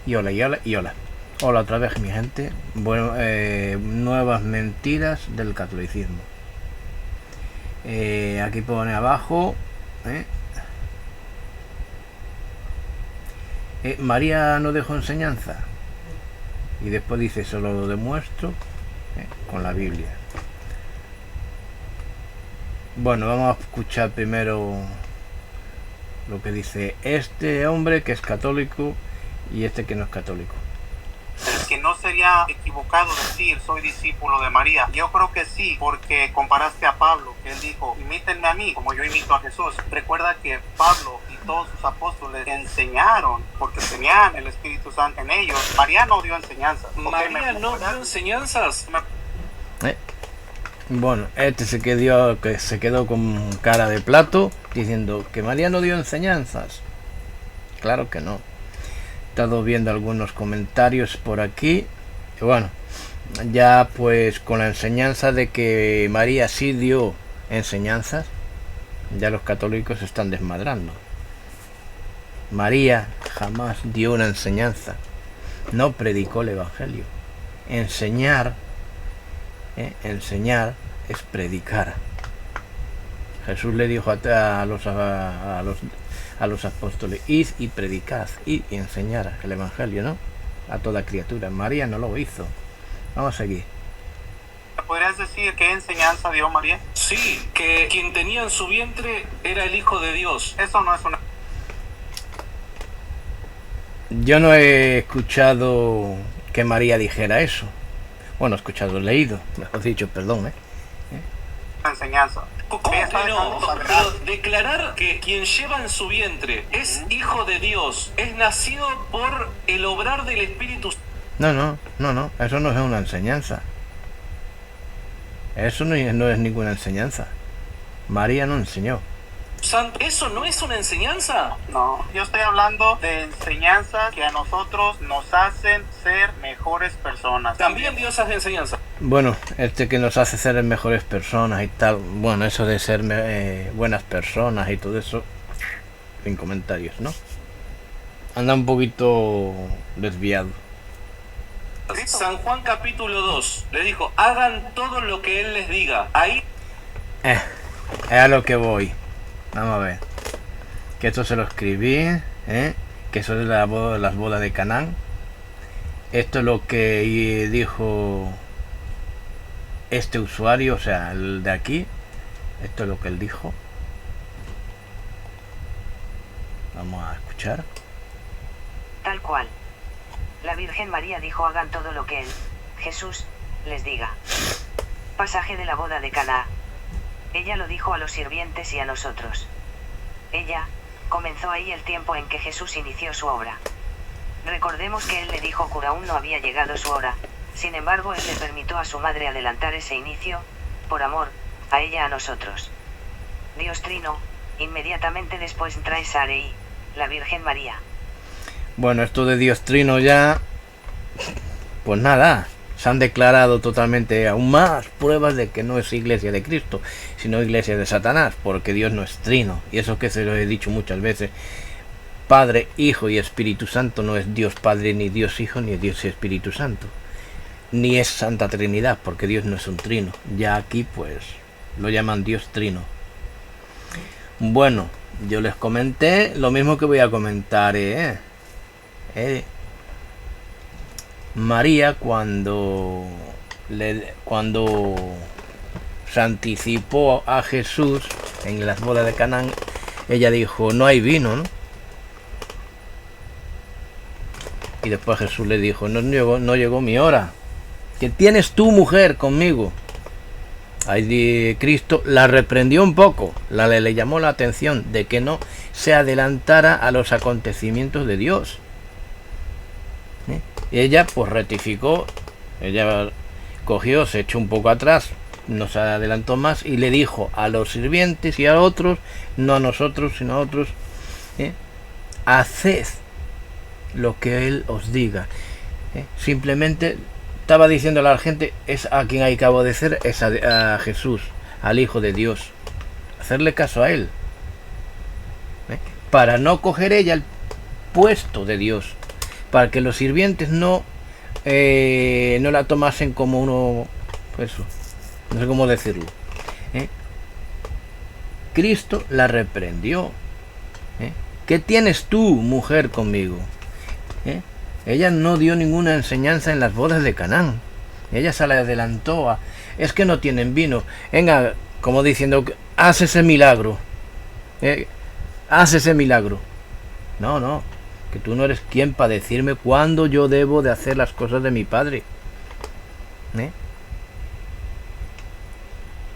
Y hola, y hola, y hola. Hola otra vez, mi gente. Bueno, nuevas mentiras del catolicismo. Aquí pone abajo. María no dejó enseñanza. Y después dice, solo lo demuestro con la Biblia. Bueno, vamos a escuchar primero lo que dice este hombre que es católico y este que no es católico. Que no sería equivocado decir soy discípulo de María. Yo creo que sí, porque comparaste a Pablo, que él dijo, imítenme a mí como yo imito a Jesús. Recuerda que Pablo y todos sus apóstoles enseñaron porque tenían el Espíritu Santo en ellos. María no dio enseñanzas. María no dio enseñanzas. Bueno, este se quedó con cara de plato diciendo que María no dio enseñanzas. Claro que no. He estado viendo algunos comentarios por aquí. Y bueno, ya pues con la enseñanza de que María sí dio enseñanzas, ya los católicos están desmadrando. María jamás dio una enseñanza. No predicó el Evangelio. Enseñar es predicar. Jesús le dijo a los apóstoles, id y predicad, id y enseñar el Evangelio, ¿no? A toda criatura. María no lo hizo. Vamos a seguir. ¿Podrías decir qué enseñanza dio María? Sí, que quien tenía en su vientre era el Hijo de Dios. Eso no es una... Yo no he escuchado que María dijera eso. Bueno, he escuchado, leído, mejor dicho, perdón, enseñanza. ¿Cómo que no? Pero declarar que quien lleva en su vientre es hijo de Dios, es nacido por el obrar del Espíritu. No, eso no es una enseñanza. Eso no es ninguna enseñanza. María no enseñó. Santo, ¿eso no es una enseñanza? No, yo estoy hablando de enseñanzas que a nosotros nos hacen ser mejores personas. También dio esas enseñanzas. Bueno, que nos hace ser mejores personas y tal. Bueno, eso de ser buenas personas y todo eso, sin comentarios, ¿no? Anda un poquito desviado. San Juan capítulo 2 le dijo, hagan todo lo que él les diga. Ahí es a lo que voy. Vamos a ver. Que esto se lo escribí, que eso es las bodas de Canaán. Esto es lo que dijo este usuario, o sea, el de aquí. Esto es lo que él dijo. Vamos a escuchar. Tal cual. La Virgen María dijo hagan todo lo que él, Jesús, les diga. Pasaje de la boda de Caná. Ella lo dijo a los sirvientes y a nosotros. Ella, comenzó ahí el tiempo en que Jesús inició su obra. Recordemos que él le dijo que aún no había llegado su hora, sin embargo él le permitió a su madre adelantar ese inicio, por amor, a ella a nosotros. Dios Trino, inmediatamente después trae Sarei, la Virgen María. Bueno, esto de Dios Trino ya, pues nada, se han declarado totalmente aún más pruebas de que no es iglesia de Cristo, sino iglesia de Satanás, porque Dios no es trino, y eso que se lo he dicho muchas veces, Padre, Hijo y Espíritu Santo no es Dios Padre, ni Dios Hijo, ni Dios Espíritu Santo, ni es Santa Trinidad, porque Dios no es un trino, ya aquí pues lo llaman Dios Trino. Bueno, yo les comenté lo mismo que voy a comentar, María cuando se anticipó a Jesús en las bodas de Canaán, ella dijo, no hay vino, ¿no? Y después Jesús le dijo, no llegó mi hora. ¿Qué tienes tú, mujer, conmigo? Ahí Cristo la reprendió un poco, le llamó la atención de que no se adelantara a los acontecimientos de Dios. Y ella pues rectificó, ella cogió, se echó un poco atrás, no se adelantó más y le dijo a los sirvientes y a otros, no a nosotros sino a otros, haced lo que él os diga. Simplemente estaba diciendo a la gente, es a quien hay que obedecer, es a Jesús, al Hijo de Dios, hacerle caso a él, para no coger ella el puesto de Dios. para que los sirvientes no la tomasen como uno, pues eso, no sé cómo decirlo. Cristo la reprendió. ¿Qué tienes tú, mujer, conmigo? Ella no dio ninguna enseñanza en las bodas de Canaán. Ella se le adelantó a, es que no tienen vino. Venga, como diciendo, haz ese milagro. Haz ese milagro. No, que tú no eres quien para decirme cuándo yo debo de hacer las cosas de mi padre.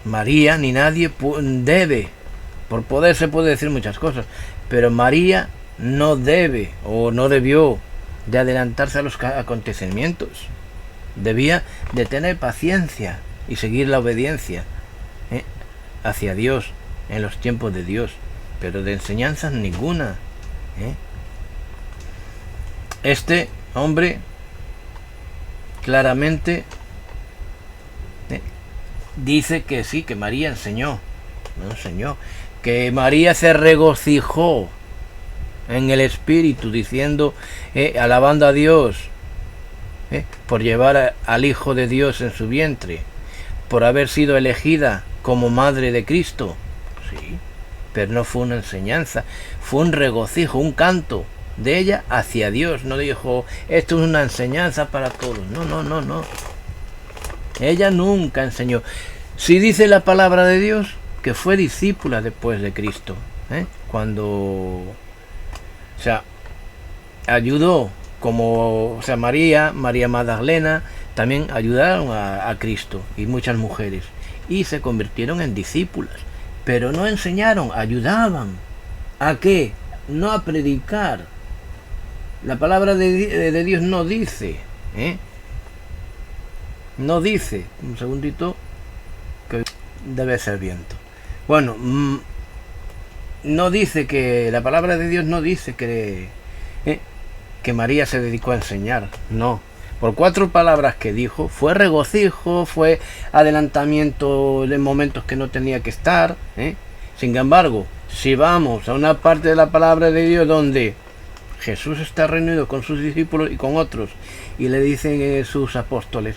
María ni nadie debe. Por poder se puede decir muchas cosas, pero María no debe o no debió de adelantarse a los acontecimientos. Debía de tener paciencia y seguir la obediencia hacia Dios en los tiempos de Dios, pero de enseñanzas ninguna. Este hombre claramente dice que sí, que María enseñó. No enseñó. Que María se regocijó en el Espíritu, diciendo, alabando a Dios, por llevar al Hijo de Dios en su vientre, por haber sido elegida como madre de Cristo. Sí, pero no fue una enseñanza, fue un regocijo, un canto de ella hacia Dios. No dijo, esto es una enseñanza para todos. No. Ella nunca enseñó. Si dice la palabra de Dios que fue discípula después de Cristo, cuando, ayudó, como, María Magdalena también ayudaron a Cristo, y muchas mujeres, y se convirtieron en discípulas, pero no enseñaron, ayudaban. ¿A qué? No a predicar. La palabra de Dios no dice, no dice, un segundito, que debe ser viento. Bueno, no dice que, la palabra de Dios no dice que María se dedicó a enseñar, no. Por 4 palabras que dijo, fue regocijo, fue adelantamiento de momentos que no tenía que estar. Sin embargo, si vamos a una parte de la palabra de Dios donde Jesús está reunido con sus discípulos y con otros, y le dicen sus apóstoles,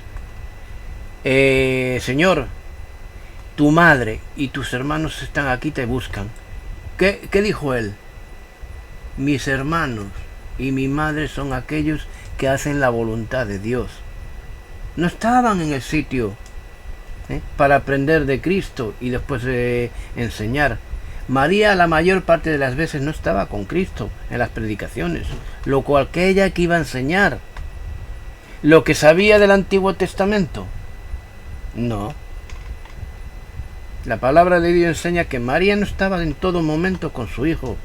Señor, tu madre y tus hermanos están aquí, te buscan. ¿Qué dijo él? Mis hermanos y mi madre son aquellos que hacen la voluntad de Dios. No estaban en el sitio para aprender de Cristo y después enseñar. María la mayor parte de las veces no estaba con Cristo en las predicaciones, lo cual que ella que iba a enseñar. Lo que sabía del Antiguo Testamento, no. La palabra de Dios enseña que María no estaba en todo momento con su hijo.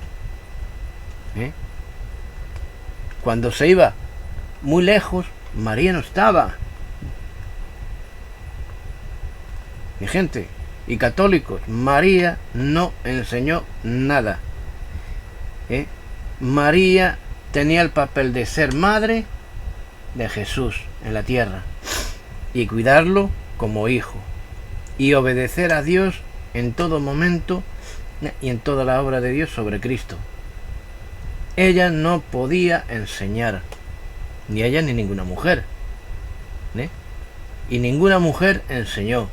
Cuando se iba muy lejos, María no estaba. Mi gente y católicos, María no enseñó nada. María tenía el papel de ser madre de Jesús en la tierra y cuidarlo como hijo y obedecer a Dios en todo momento y en toda la obra de Dios sobre Cristo. Ella no podía enseñar, ni ella ni ninguna mujer, y ninguna mujer enseñó,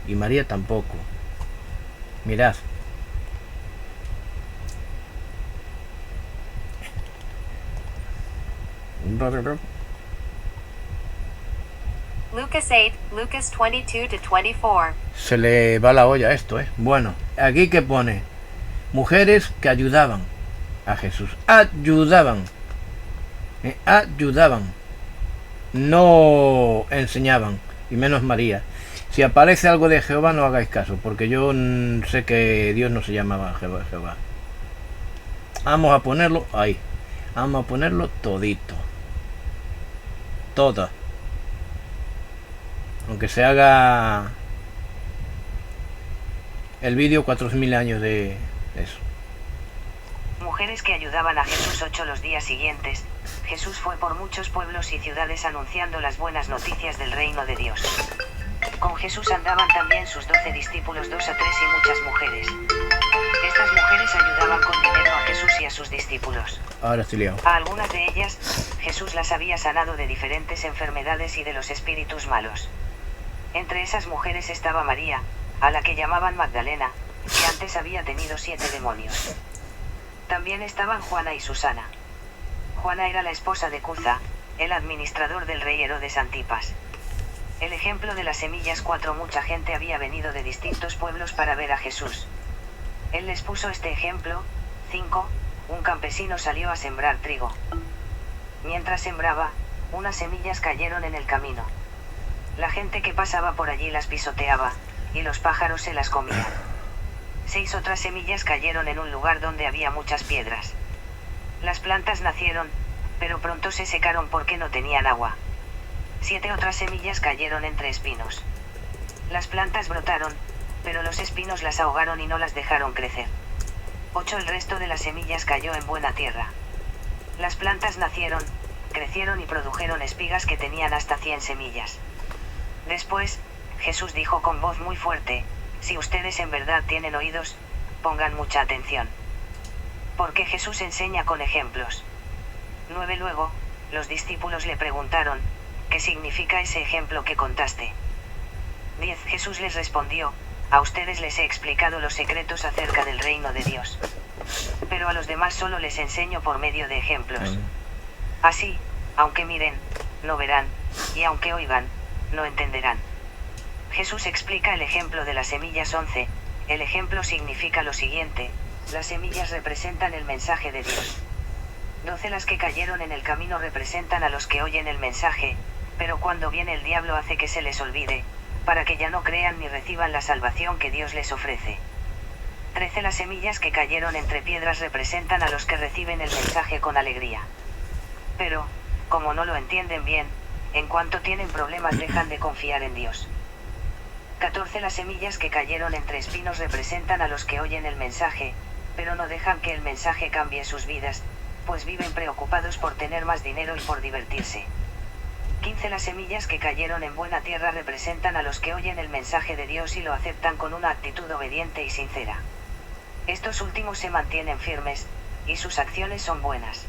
y María tampoco. Mirad, Lucas 8, Lucas 22-24. se le va la olla a esto, Bueno, aquí que pone, mujeres que ayudaban a Jesús, ayudaban, no enseñaban, y menos María. Si aparece algo de Jehová, no hagáis caso, porque yo sé que Dios no se llamaba Jehová. Vamos a ponerlo ahí, vamos a ponerlo todito, toda, aunque se haga el vídeo 4000 años de eso. Mujeres que ayudaban a Jesús. 8 Los días siguientes, Jesús fue por muchos pueblos y ciudades anunciando las buenas noticias del reino de Dios. Con Jesús andaban también sus 12 discípulos, 2 a 3 y muchas mujeres. Estas mujeres ayudaban con dinero a Jesús y a sus discípulos. Ahora estoy liado. A algunas de ellas, Jesús las había sanado de diferentes enfermedades y de los espíritus malos. Entre esas mujeres estaba María, a la que llamaban Magdalena, que antes había tenido 7 demonios. También estaban Juana y Susana. Juana era la esposa de Cuza, el administrador del rey Herodes Antipas. El ejemplo de las semillas 4. Mucha gente había venido de distintos pueblos para ver a Jesús. Él les puso este ejemplo. 5. Un campesino salió a sembrar trigo. Mientras sembraba, unas semillas cayeron en el camino. La gente que pasaba por allí las pisoteaba, y los pájaros se las comían. 6 otras semillas cayeron en un lugar donde había muchas piedras. Las plantas nacieron, pero pronto se secaron porque no tenían agua. 7 otras semillas cayeron entre espinos. Las plantas brotaron, pero los espinos las ahogaron y no las dejaron crecer. 8 El resto de las semillas cayó en buena tierra. Las plantas nacieron, crecieron y produjeron espigas que tenían hasta 100 semillas. Después, Jesús dijo con voz muy fuerte: si ustedes en verdad tienen oídos, pongan mucha atención. Porque Jesús enseña con ejemplos. 9 Luego, los discípulos le preguntaron: ¿qué significa ese ejemplo que contaste? 10 Jesús les respondió: a ustedes les he explicado los secretos acerca del reino de Dios. Pero a los demás solo les enseño por medio de ejemplos. Así, aunque miren, no verán, y aunque oigan, no entenderán. Jesús explica el ejemplo de las semillas. 11 El ejemplo significa lo siguiente: las semillas representan el mensaje de Dios. 12 Las que cayeron en el camino representan a los que oyen el mensaje, pero cuando viene el diablo hace que se les olvide, para que ya no crean ni reciban la salvación que Dios les ofrece. 13 Las semillas que cayeron entre piedras representan a los que reciben el mensaje con alegría. Pero, como no lo entienden bien, en cuanto tienen problemas dejan de confiar en Dios. 14 Las semillas que cayeron entre espinos representan a los que oyen el mensaje, pero no dejan que el mensaje cambie sus vidas, pues viven preocupados por tener más dinero y por divertirse. 15 Las semillas que cayeron en buena tierra representan a los que oyen el mensaje de Dios y lo aceptan con una actitud obediente y sincera. Estos últimos se mantienen firmes, y sus acciones son buenas.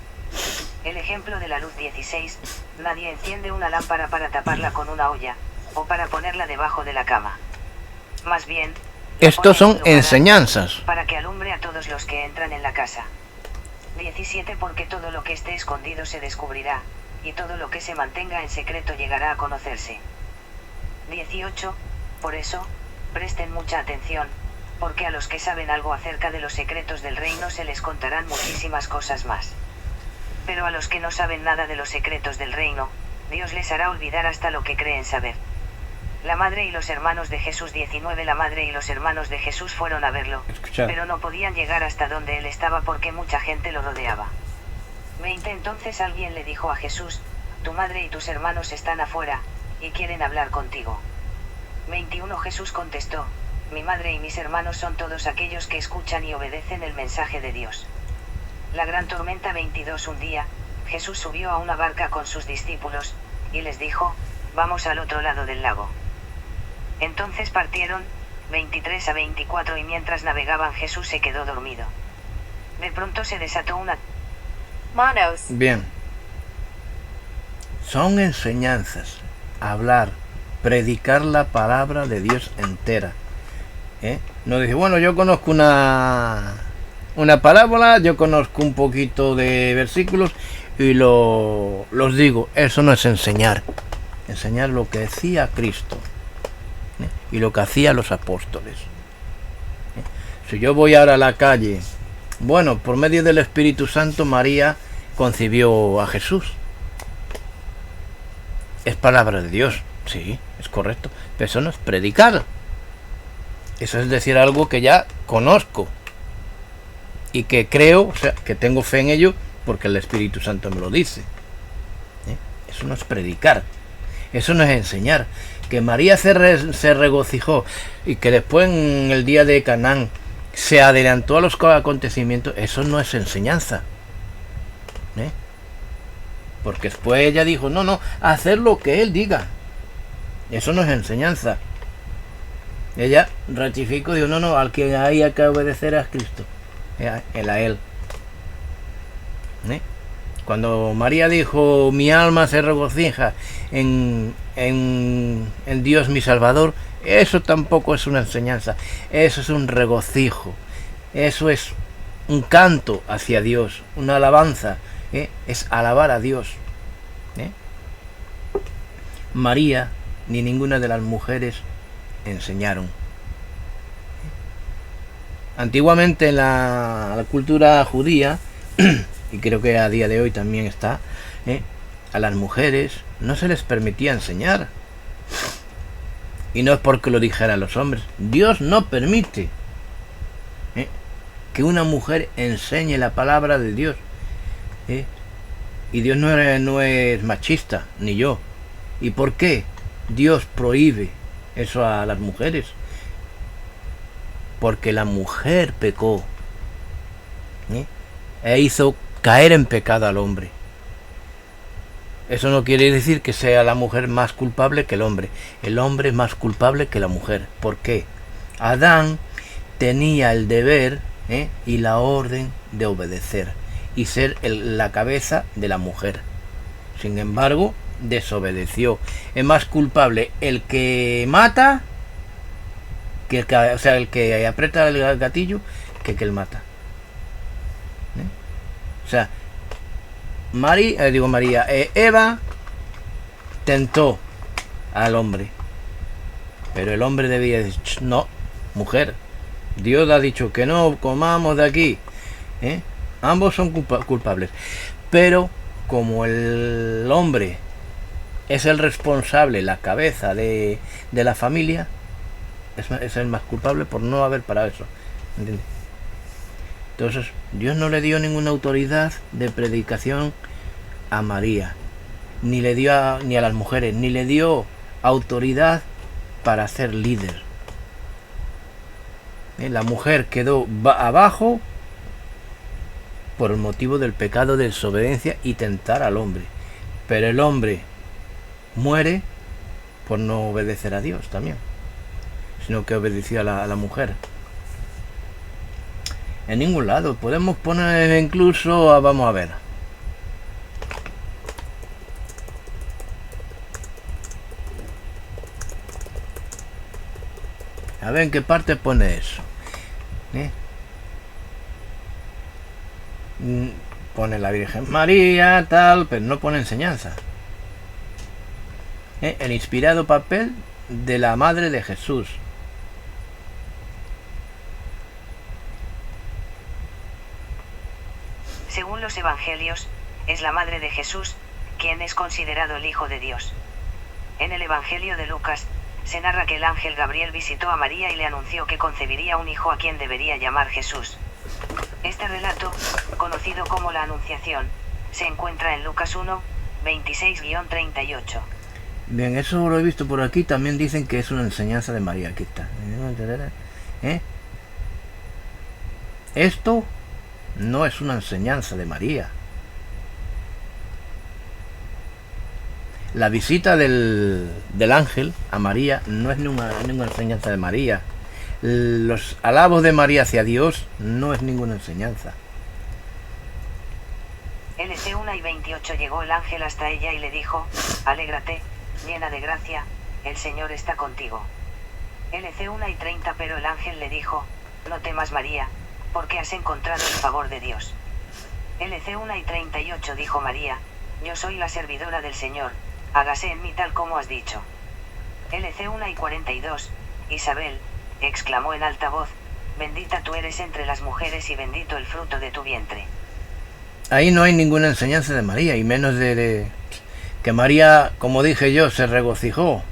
El ejemplo de la luz. 16 Nadie enciende una lámpara para taparla con una olla, o para ponerla debajo de la cama. Más bien, Estos son enseñanzas. Para que alumbre a todos los que entran en la casa. 17 Porque todo lo que esté escondido se descubrirá, y todo lo que se mantenga en secreto llegará a conocerse. 18 Por eso, presten mucha atención, porque a los que saben algo acerca de los secretos del reino se les contarán muchísimas cosas más. Pero a los que no saben nada de los secretos del reino, Dios les hará olvidar hasta lo que creen saber. La madre y los hermanos de Jesús. 19 La madre y los hermanos de Jesús fueron a verlo, pero no podían llegar hasta donde él estaba porque mucha gente lo rodeaba. 20 Entonces alguien le dijo a Jesús: tu madre y tus hermanos están afuera, y quieren hablar contigo. 21 Jesús contestó: mi madre y mis hermanos son todos aquellos que escuchan y obedecen el mensaje de Dios. La gran tormenta. 22 Un día, Jesús subió a una barca con sus discípulos, y les dijo: vamos al otro lado del lago. Entonces partieron. 23 a 24 Y mientras navegaban Jesús se quedó dormido. De pronto se desató una... Monos. Bien. Son enseñanzas. Hablar, predicar la palabra de Dios entera. No dice, bueno, yo conozco una parábola, yo conozco un poquito de versículos y los digo. Eso no es enseñar. Enseñar lo que decía Cristo y lo que hacían los apóstoles. Si yo voy ahora a la calle, bueno, por medio del Espíritu Santo María concibió a Jesús. Es palabra de Dios, sí, es correcto, pero eso no es predicar. Eso es decir algo que ya conozco y que creo, o sea, que tengo fe en ello porque el Espíritu Santo me lo dice. Eso no es predicar, eso no es enseñar. Que María se regocijó y que después en el día de Canaán se adelantó a los acontecimientos, eso no es enseñanza. Porque después ella dijo, no, hacer lo que él diga. Eso no es enseñanza. Ella ratificó, dijo, no, al que hay que obedecer a Cristo, el a él. ¿Eh? Cuando María dijo, mi alma se regocija en Dios mi Salvador, eso tampoco es una enseñanza, eso es un regocijo, eso es un canto hacia Dios, una alabanza, es alabar a Dios. María ni ninguna de las mujeres enseñaron. Antiguamente en la cultura judía, y creo que a día de hoy también está, a las mujeres no se les permitía enseñar. Y no es porque lo dijeran los hombres. Dios no permite que una mujer enseñe la palabra de Dios. Y Dios no es machista, ni yo. ¿Y por qué Dios prohíbe eso a las mujeres? Porque la mujer pecó, e hizo caer en pecado al hombre. Eso no quiere decir que sea la mujer más culpable que el hombre. El hombre es más culpable que la mujer. ¿Por qué? Adán tenía el deber y la orden de obedecer y ser la cabeza de la mujer. Sin embargo, desobedeció. Es más culpable el que mata que el que aprieta el gatillo que el mata. O sea, Eva tentó al hombre, pero el hombre debía decir, no, mujer, Dios ha dicho que no comamos de aquí. Ambos son culpables, pero como el hombre es el responsable, la cabeza de la familia, es el más culpable por no haber parado eso. ¿Entiendes? Entonces, Dios no le dio ninguna autoridad de predicación a María, ni le dio ni a las mujeres, ni le dio autoridad para ser líder. La mujer quedó abajo por el motivo del pecado de desobediencia y tentar al hombre. Pero el hombre muere por no obedecer a Dios también, sino que obedeció a la mujer. En ningún lado. Podemos poner incluso, vamos a ver. A ver en qué parte pone eso. Pone la Virgen María, tal, pero no pone enseñanza. El inspirado papel de la Madre de Jesús. Según los evangelios, es la madre de Jesús, quien es considerado el Hijo de Dios. En el Evangelio de Lucas, se narra que el ángel Gabriel visitó a María y le anunció que concebiría un hijo a quien debería llamar Jesús. Este relato, conocido como la Anunciación, se encuentra en Lucas 1, 26-38. Bien, eso lo he visto por aquí. También dicen que es una enseñanza de María. Aquí está. Esto no es una enseñanza de María. La visita del ángel a María no es ninguna enseñanza de María. Los alabos de María hacia Dios no es ninguna enseñanza. LC 1:28 llegó el ángel hasta ella y le dijo, alégrate, llena de gracia, el Señor está contigo. LC 1:30 pero el ángel le dijo, no temas María, porque has encontrado el favor de Dios. LC 1:38 dijo María, yo soy la servidora del Señor, hágase en mí tal como has dicho. LC 1:42, Isabel, exclamó en alta voz, bendita tú eres entre las mujeres y bendito el fruto de tu vientre. Ahí no hay ninguna enseñanza de María, y menos de que María, como dije yo, se regocijó.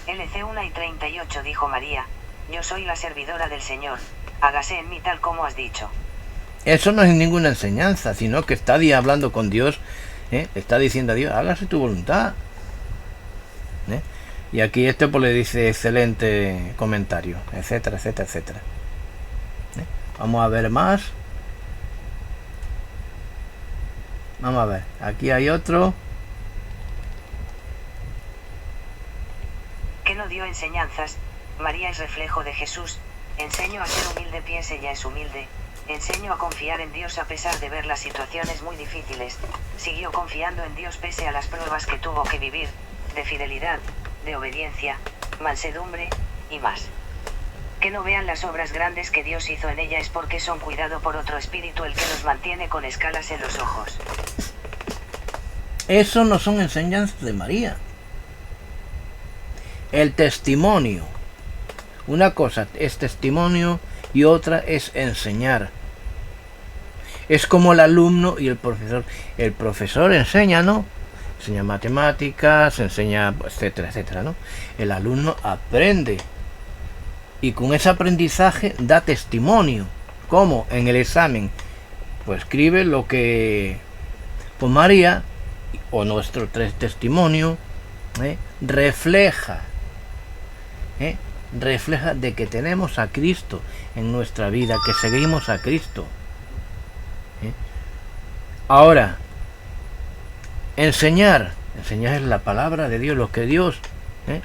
LC 1:38 dijo María, yo soy la servidora del Señor, hágase en mí tal como has dicho. Eso no es ninguna enseñanza, sino que está hablando con Dios, está diciendo a Dios, hágase tu voluntad. Y aquí pues le dice excelente comentario, etcétera, etcétera, etcétera. Vamos a ver más. Vamos a ver, aquí hay otro. no dio enseñanzas. María es reflejo de Jesús. Enseño a ser humilde, pies ella es humilde. Enseño a confiar en Dios a pesar de ver las situaciones muy difíciles. Siguió confiando en Dios pese a las pruebas que tuvo que vivir, de fidelidad, de obediencia, mansedumbre, y más. Que no vean las obras grandes que Dios hizo en ella es porque son cuidado por otro espíritu el que los mantiene con escalas en los ojos. Eso no son enseñanzas de María. El testimonio. Una cosa es testimonio y otra es enseñar. Es como el alumno y el profesor. El profesor enseña, ¿no? Enseña matemáticas, enseña, etcétera, etcétera, ¿no? El alumno aprende. Y con ese aprendizaje da testimonio. ¿Cómo? En el examen. Pues escribe lo que pues María, o nuestro testimonio, refleja. Refleja de que tenemos a Cristo en nuestra vida, que seguimos a Cristo. Ahora, enseñar es la palabra de Dios, lo que Dios,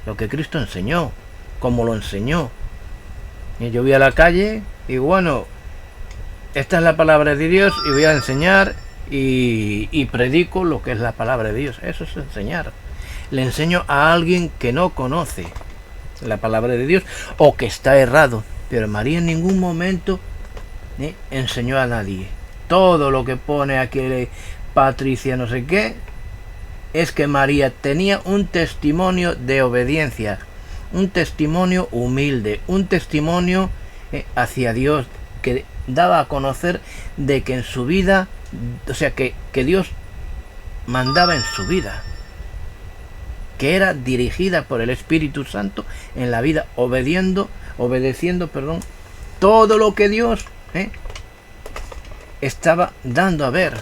lo que Cristo enseñó, como lo enseñó. Yo voy a la calle y bueno, esta es la palabra de Dios y voy a enseñar y predico lo que es la palabra de Dios. Eso es enseñar. Le enseño a alguien que no conoce la palabra de Dios o que está errado. Pero María en ningún momento enseñó a nadie. Todo lo que pone aquí Patricia no sé qué es que María tenía un testimonio de obediencia, un testimonio humilde, un testimonio hacia Dios que daba a conocer de que en su vida, o sea que Dios mandaba en su vida, que era dirigida por el Espíritu Santo en la vida, obedeciendo, todo lo que Dios estaba dando a ver.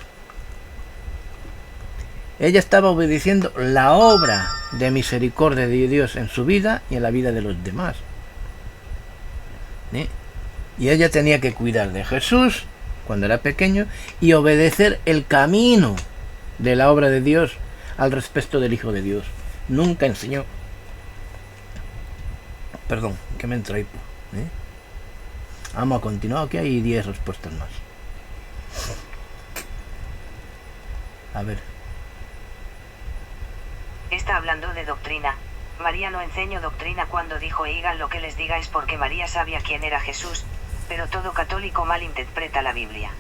Ella estaba obedeciendo la obra de misericordia de Dios en su vida y en la vida de los demás. Y ella tenía que cuidar de Jesús cuando era pequeño y obedecer el camino de la obra de Dios al respecto del Hijo de Dios. Nunca enseñó. Perdón, que me entra hipo. Vamos a continuar, que hay 10 respuestas más. A ver. Está hablando de doctrina. María no enseñó doctrina cuando dijo digan lo que les diga es porque María sabía quién era Jesús, pero todo católico malinterpreta la Biblia.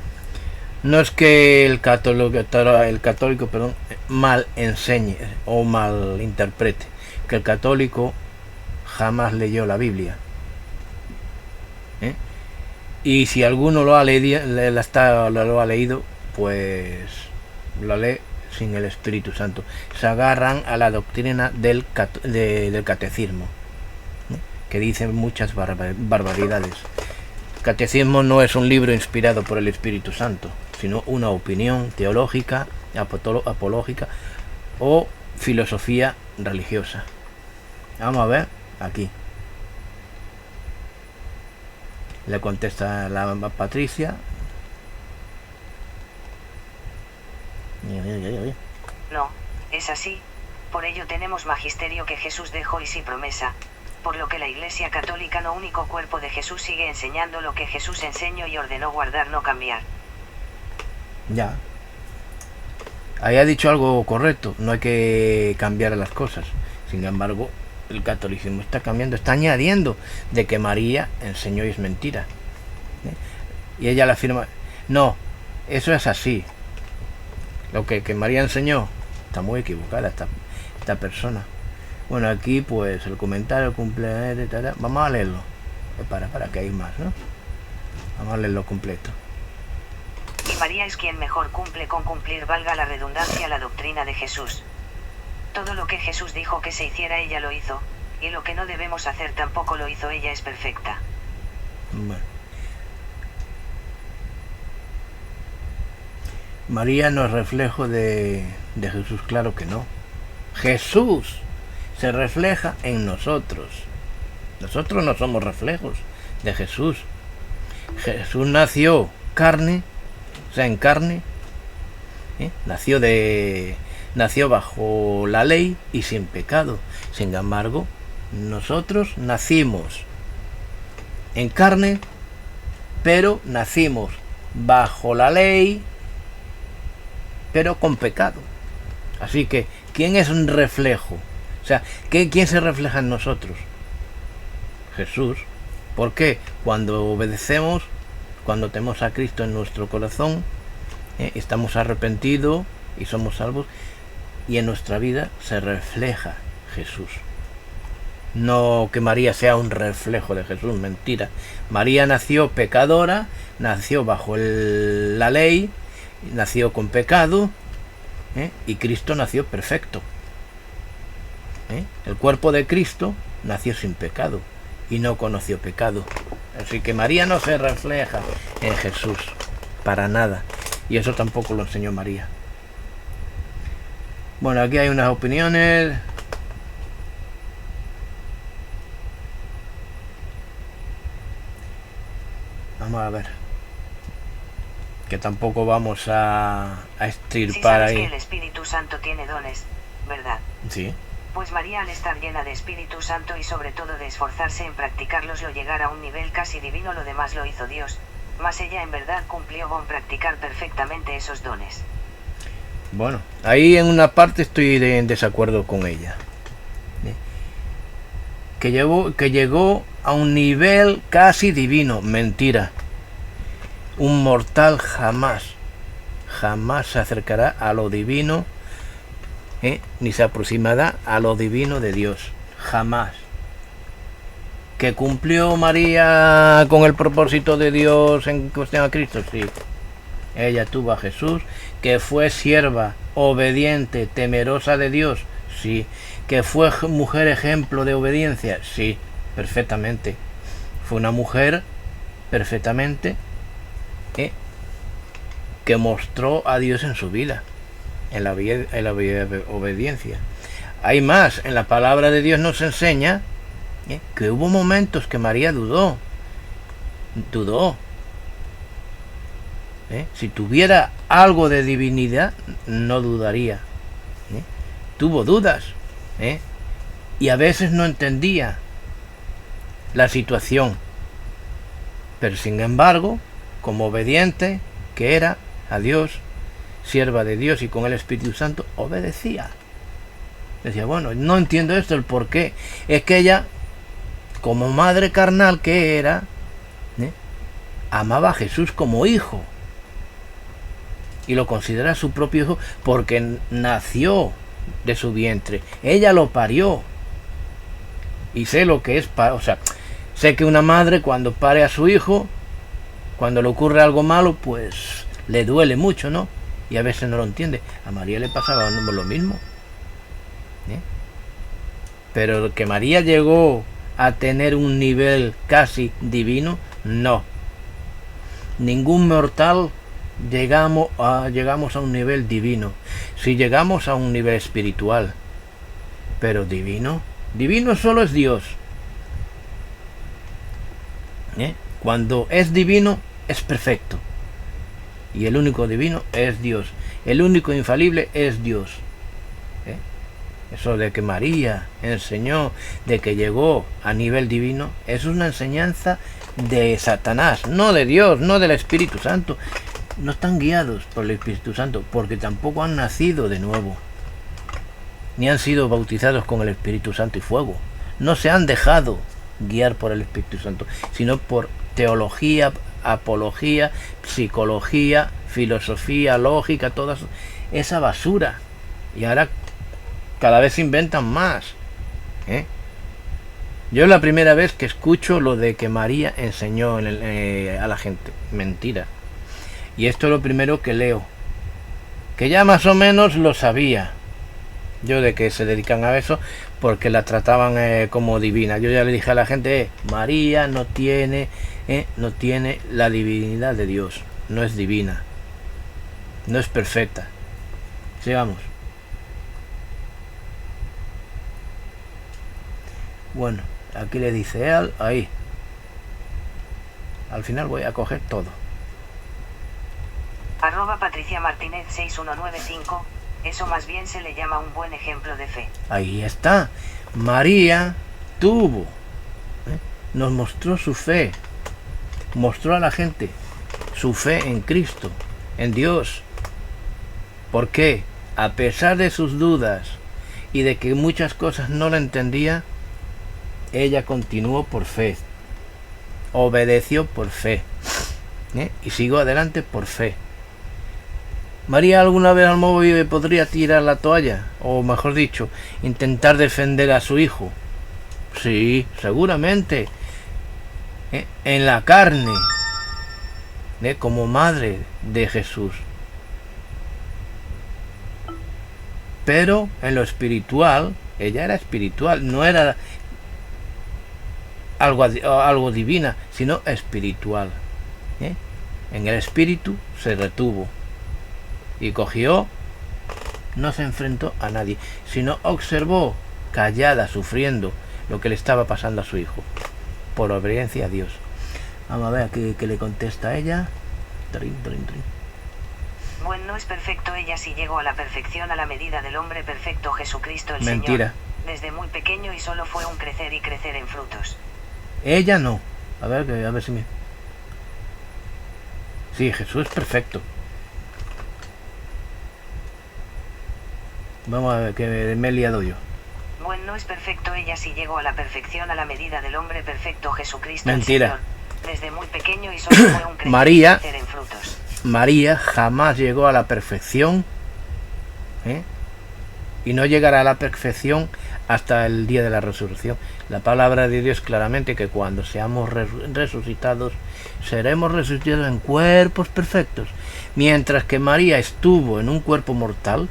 No es que el católico mal enseñe o mal interprete, que el católico jamás leyó la Biblia. Y si alguno lo ha leído, pues lo lee sin el Espíritu Santo. Se agarran a la doctrina del catecismo, que dice muchas barbaridades. El catecismo no es un libro inspirado por el Espíritu Santo, sino una opinión teológica, apológica o filosofía religiosa. Vamos a ver aquí. Le contesta la Patricia. No, es así. Por ello tenemos magisterio que Jesús dejó y sí promesa. Por lo que la Iglesia Católica, no único cuerpo de Jesús, sigue enseñando lo que Jesús enseñó y ordenó guardar, no cambiar. Ya. Ahí ha dicho algo correcto. No hay que cambiar las cosas. Sin embargo, el catolicismo está cambiando, está añadiendo de que María enseñó y es mentira. Y ella la afirma. No, eso es así. Lo que María enseñó está muy equivocada esta persona. Bueno, aquí pues el comentario completo, vamos a leerlo para que hay más, ¿no? Vamos a leerlo completo. Y María es quien mejor cumple con cumplir, valga la redundancia, la doctrina de Jesús. Todo lo que Jesús dijo que se hiciera ella lo hizo, y lo que no debemos hacer tampoco lo hizo. Ella es perfecta. Bueno. María no es reflejo de Jesús, claro que no. Jesús se refleja en nosotros. Nosotros no somos reflejos de Jesús. Jesús nació carne, o sea, en carne, nació bajo la ley y sin pecado. Sin embargo, Nosotros nacimos en carne, pero nacimos bajo la ley, pero con pecado. Así que, ¿quién es un reflejo? O sea, ¿quién se refleja en nosotros? Jesús. ¿Por qué? Cuando obedecemos, cuando tenemos a Cristo en nuestro corazón, estamos arrepentidos y somos salvos, y en nuestra vida se refleja Jesús. No que María sea un reflejo de Jesús, mentira. María nació pecadora, nació bajo la ley, nació con pecado, y Cristo nació perfecto. El cuerpo de Cristo nació sin pecado y no conoció pecado. Así que María no se refleja en Jesús para nada, y eso tampoco lo enseñó María. Bueno, aquí hay unas opiniones. Vamos a ver, que tampoco vamos a extirpar Si sabes ahí. que el Espíritu Santo tiene dones, ¿verdad? Sí, Pues María, al estar llena de Espíritu Santo y sobre todo de esforzarse en practicarlos, lo llegar a un nivel casi divino. Lo demás lo hizo Dios, mas ella en verdad cumplió con practicar perfectamente esos dones. bueno, ahí en una parte estoy en desacuerdo con ella. Que llegó a un nivel casi divino. Mentira. Un mortal jamás se acercará a lo divino, ni se aproximará a lo divino de Dios. Jamás. ¿Que cumplió María con el propósito de Dios en cuestión a Cristo? Sí. Ella tuvo a Jesús. ¿Que fue sierva, obediente, temerosa de Dios? Sí. ¿Que fue mujer ejemplo de obediencia? Sí, perfectamente. Fue una mujer perfectamente que mostró a Dios en su vida, en la obediencia. Hay más, en la palabra de Dios nos enseña que hubo momentos que María dudó. Si tuviera algo de divinidad, no dudaría. Tuvo dudas, y a veces no entendía la situación, pero sin embargo, como obediente que era a Dios, sierva de Dios y con el Espíritu Santo, obedecía. Decía, bueno, no entiendo esto, el por qué. Es que ella, como madre carnal que era, amaba a Jesús como hijo, y lo considera su propio hijo porque nació de su vientre. Ella lo parió. Y sé lo que es, o sea, sé que una madre cuando pare a su hijo, cuando le ocurre algo malo, pues le duele mucho, ¿no? Y a veces no lo entiende. A María le pasaba lo mismo. Pero que María llegó a tener un nivel casi divino, no. Ningún mortal llegamos a un nivel divino. Si llegamos a un nivel espiritual, pero divino solo es Dios. Cuando es divino es perfecto, y el único divino es Dios. El único infalible es Dios. Eso de que María enseñó, de que llegó a nivel divino, es una enseñanza de Satanás, no de Dios, no del Espíritu Santo. No están guiados por el Espíritu Santo, porque tampoco han nacido de nuevo, ni han sido bautizados con el Espíritu Santo y fuego. No se han dejado guiar por el Espíritu Santo, sino por teología, apología, psicología, filosofía, lógica, toda esa basura. Y ahora cada vez se inventan más. Yo es la primera vez que escucho lo de que María enseñó a la gente. Mentira. Y esto es lo primero que leo, que ya más o menos lo sabía yo, de que se dedican a eso porque la trataban como divina. Yo ya le dije a la gente, María no tiene la divinidad de Dios, no es divina, no es perfecta. Sigamos. Bueno, aquí le dice él, ahí. Al final voy a coger todo. @Patricia Martínez 6195, eso más bien se le llama un buen ejemplo de fe. Ahí está. María estuvo, nos mostró su fe, mostró a la gente su fe en Cristo, en Dios. ¿Por qué? A pesar de sus dudas y de que muchas cosas no la entendía, ella continuó por fe, obedeció por fe, y siguió adelante por fe. María alguna vez al móvil podría tirar la toalla, o mejor dicho, intentar defender a su hijo. Sí, seguramente, en la carne, como madre de Jesús. Pero en lo espiritual, ella era espiritual, no era algo divina, sino espiritual. En el espíritu se retuvo y cogió, no se enfrentó a nadie, sino observó, callada, sufriendo lo que le estaba pasando a su hijo, por obediencia a Dios. Vamos a ver qué le contesta a ella. Bueno, no es perfecto ella si llegó a la perfección a la medida del hombre perfecto Jesucristo el Mentira. Señor, desde muy pequeño y solo fue un crecer y crecer en frutos. Ella no. A ver si me... Sí, Jesús es perfecto. Vamos a ver, que me he liado yo. Bueno, no es perfecto ella si llegó a la perfección a la medida del hombre perfecto Jesucristo Mentira. el Señor, desde muy pequeño y solo fue un crecer María. y crecer en frutos. María jamás llegó a la perfección, y no llegará a la perfección hasta el día de la resurrección. La palabra de Dios claramente que cuando seamos resucitados, seremos resucitados en cuerpos perfectos, mientras que María estuvo en un cuerpo mortal,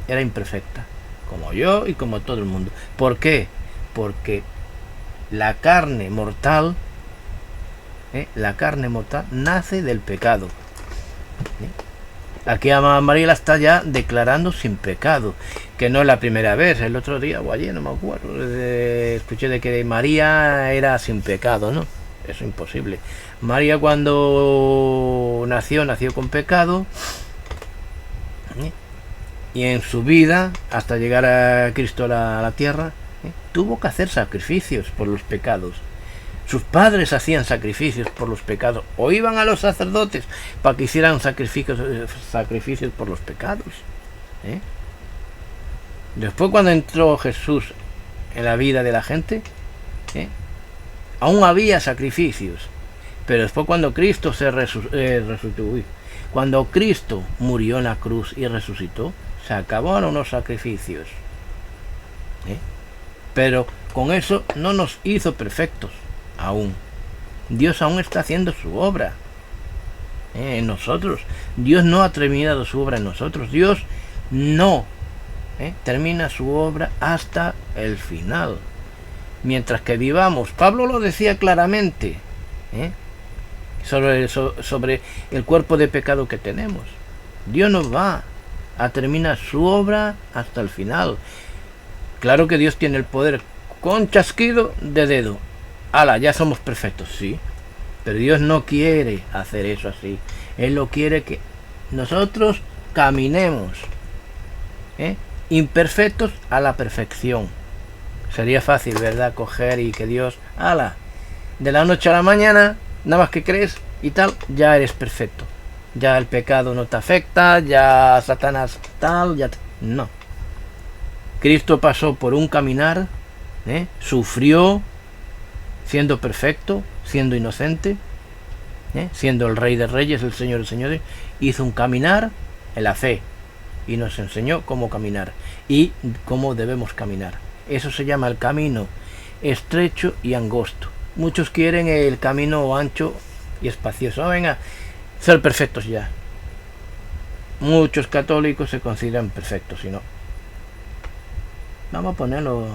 era imperfecta, como yo y como todo el mundo. ¿Por qué? Porque la carne mortal, nace del pecado. Aquí a María la está ya declarando sin pecado, que no es la primera vez. El otro día o ayer, no me acuerdo, escuché de que María era sin pecado, ¿no? Eso es imposible. María cuando nació con pecado, y en su vida, hasta llegar a Cristo a la tierra, tuvo que hacer sacrificios por los pecados. Sus padres hacían sacrificios por los pecados, o iban a los sacerdotes para que hicieran sacrificios por los pecados. Después, cuando entró Jesús en la vida de la gente, aún había sacrificios, pero después cuando Cristo resucitó, cuando Cristo murió en la cruz y resucitó, se acabaron los sacrificios. Pero con eso no nos hizo perfectos. Aún Dios aún está haciendo su obra en nosotros. Dios no ha terminado su obra en nosotros. Dios no termina su obra hasta el final, mientras que vivamos. Pablo lo decía claramente sobre el cuerpo de pecado que tenemos. Dios no va a terminar su obra hasta el final. Claro que Dios tiene el poder, con chasquido de dedo, ¡hala! Ya somos perfectos, sí. Pero Dios no quiere hacer eso así. Él lo quiere que nosotros caminemos imperfectos a la perfección. Sería fácil, ¿verdad? Coger y que Dios, ¡hala! De la noche a la mañana, nada más que crees y tal, ya eres perfecto. Ya el pecado no te afecta, ya Satanás tal, ya... No. Cristo pasó por un caminar, sufrió, siendo perfecto, siendo inocente, siendo el Rey de Reyes, el Señor de Señores, hizo un caminar en la fe y nos enseñó cómo caminar y cómo debemos caminar. Eso se llama el camino estrecho y angosto. Muchos quieren el camino ancho y espacioso. Venga, ser perfectos ya. Muchos católicos se consideran perfectos, si no. Vamos a ponerlo.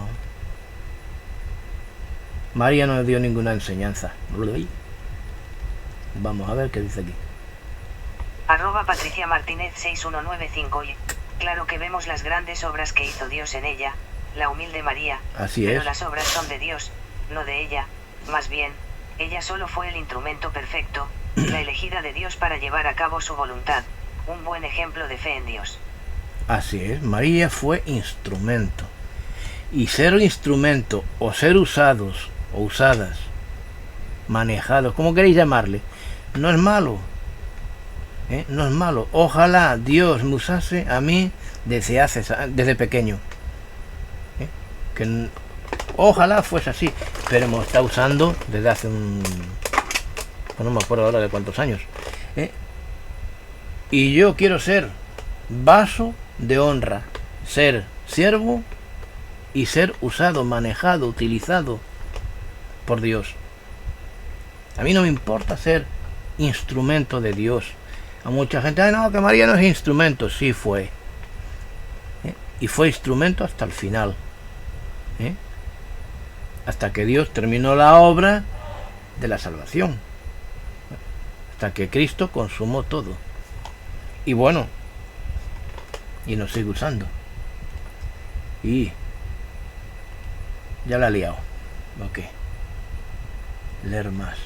María no dio ninguna enseñanza. Vamos a ver qué dice aquí. Patricia Martínez 6195 y claro que vemos las grandes obras que hizo Dios en ella, la humilde María. Así pero es. las obras son de Dios, no de ella. Más bien, ella solo fue el instrumento perfecto, la elegida de Dios para llevar a cabo su voluntad, un buen ejemplo de fe en Dios. Así es, María fue instrumento. Y ser instrumento, o ser usados, o usadas, manejados, como queréis llamarle, no es malo. No es malo. Ojalá Dios me usase a mí desde pequeño. Ojalá fuese así, pero me está usando desde hace no me acuerdo ahora de cuántos años. Y yo quiero ser vaso de honra, ser siervo y ser usado, manejado, utilizado por Dios. A mí no me importa ser instrumento de Dios. A mucha gente, no, que María no es instrumento. Sí fue. Y fue instrumento hasta el final. Hasta que Dios terminó la obra de la salvación. Hasta que Cristo consumó todo. Y bueno, y nos sigue usando. Y ya la he liado. Ok. Leer más.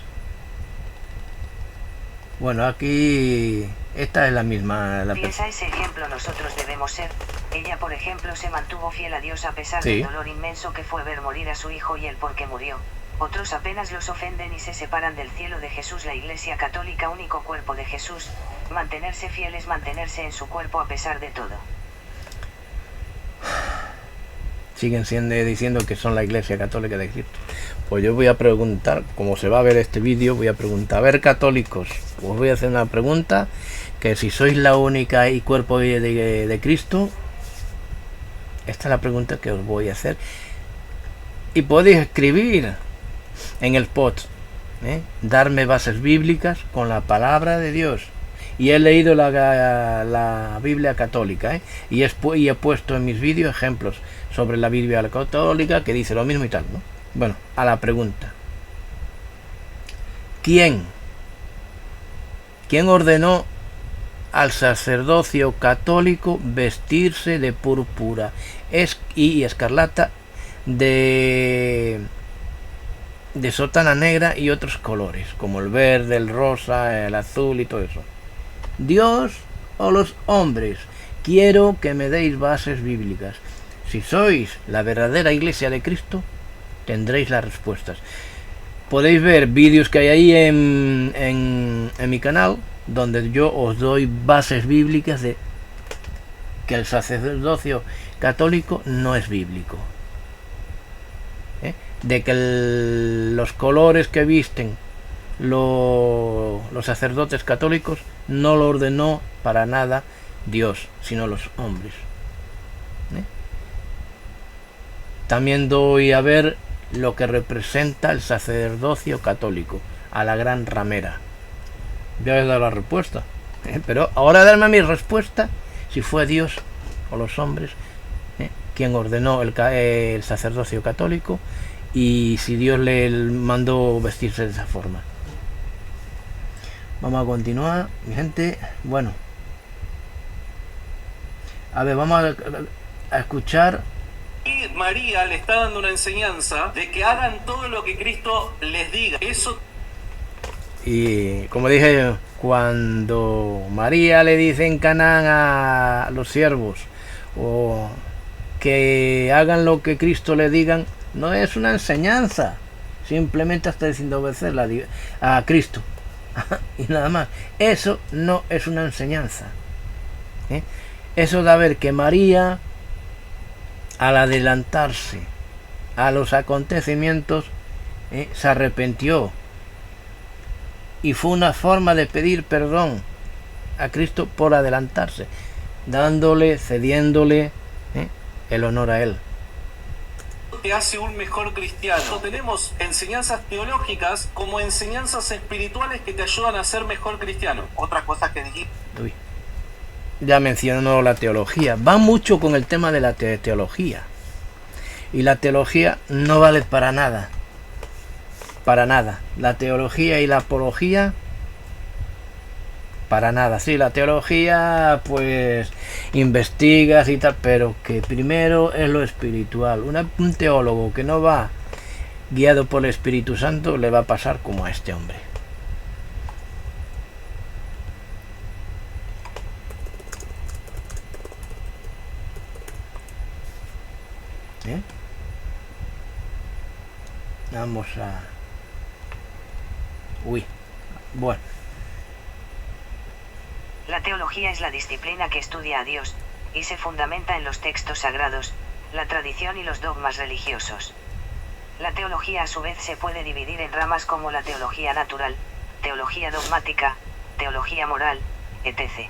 Bueno, aquí esta es la misma. Piensa ese ejemplo nosotros debemos ser. Ella, por ejemplo, se mantuvo fiel a Dios a pesar Sí. del dolor inmenso que fue ver morir a su hijo y él porque murió. Otros apenas los ofenden y se separan del cielo de Jesús. La Iglesia Católica, único cuerpo de Jesús. Mantenerse fiel es mantenerse en su cuerpo a pesar de todo. Siguen diciendo que son la Iglesia Católica de Cristo. Pues yo voy a preguntar, como se va a ver este vídeo, voy a preguntar, a ver, católicos, os voy a hacer una pregunta, que si sois la única y cuerpo de Cristo, esta es la pregunta que os voy a hacer. Y podéis escribir en el post, darme bases bíblicas con la palabra de Dios. Y he leído la Biblia católica, y he puesto en mis vídeos ejemplos sobre la Biblia católica que dice lo mismo y tal, ¿no? Bueno, a la pregunta. ¿Quién ordenó al sacerdocio católico vestirse de púrpura y escarlata, de sotana negra y otros colores, como el verde, el rosa, el azul y todo eso? ¿Dios o los hombres? Quiero que me deis bases bíblicas. Si sois la verdadera Iglesia de Cristo, tendréis las respuestas. Podéis ver vídeos que hay ahí en mi canal, donde yo os doy bases bíblicas de que el sacerdocio católico no es bíblico. De que los colores que visten los sacerdotes católicos no lo ordenó para nada Dios, sino los hombres. También doy a ver lo que representa el sacerdocio católico, a la gran ramera. Ya he dado la respuesta, pero ahora darme mi respuesta, si fue Dios o los hombres quien ordenó el sacerdocio católico, y si Dios le mandó vestirse de esa forma. Vamos a continuar, mi gente. Bueno, a ver, vamos a escuchar. Y María le está dando una enseñanza de que hagan todo lo que Cristo les diga. Eso. Y como dije, cuando María le dice en Canaán a los siervos o que hagan lo que Cristo le digan, no es una enseñanza, simplemente está diciendo obedecer a Cristo y nada más. Eso no es una enseñanza. Eso da a ver que María, al adelantarse a los acontecimienos, se arrepintió, y fue una forma de pedir perdón a Cristo por adelantarse, cediéndole el honor a él. Te hace un mejor cristiano. Tenemos enseñanzas teológicas como enseñanzas espirituales que te ayudan a ser mejor cristiano. Otra cosa que dijiste. Uy. Ya mencionó la teología. Va mucho con el tema de la teología. Y la teología no vale para nada. Para nada. La teología y la apología, para nada. Sí, la teología, pues investigas y tal, pero que primero es lo espiritual. Un teólogo que no va guiado por el Espíritu Santo le va a pasar como a este hombre. Vamos a... Uy, bueno. La teología es la disciplina que estudia a Dios, y se fundamenta en los textos sagrados, la tradición y los dogmas religiosos. La teología a su vez se puede dividir en ramas como la teología natural, teología dogmática, teología moral, etc.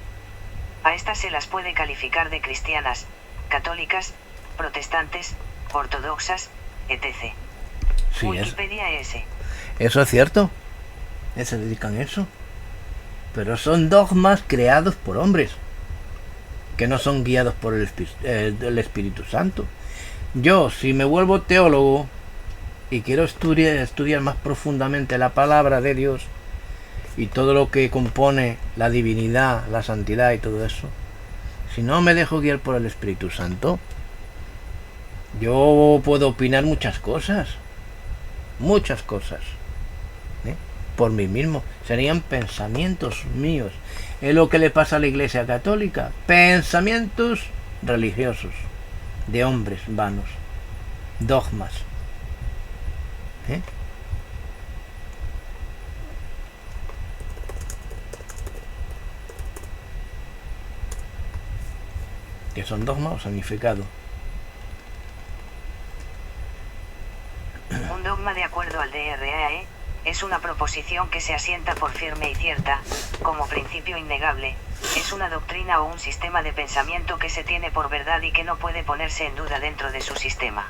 A estas se las puede calificar de cristianas, católicas, protestantes, ortodoxas, etc. Sí, Wikipedia S. eso es cierto. Se dedican a eso. Pero son dogmas creados por hombres, que no son guiados por el Espíritu Santo. Yo, si me vuelvo teólogo y quiero estudiar más profundamente la palabra de Dios y todo lo que compone la divinidad, la santidad y todo eso, si no me dejo guiar por el Espíritu Santo, yo puedo opinar muchas cosas, por mí mismo, serían pensamientos míos. Es lo que le pasa a la Iglesia Católica, pensamientos religiosos de hombres vanos, dogmas. Que son dogmas o significado. Un dogma, de acuerdo al DRAE, es una proposición que se asienta por firme y cierta, como principio innegable, es una doctrina o un sistema de pensamiento que se tiene por verdad y que no puede ponerse en duda dentro de su sistema.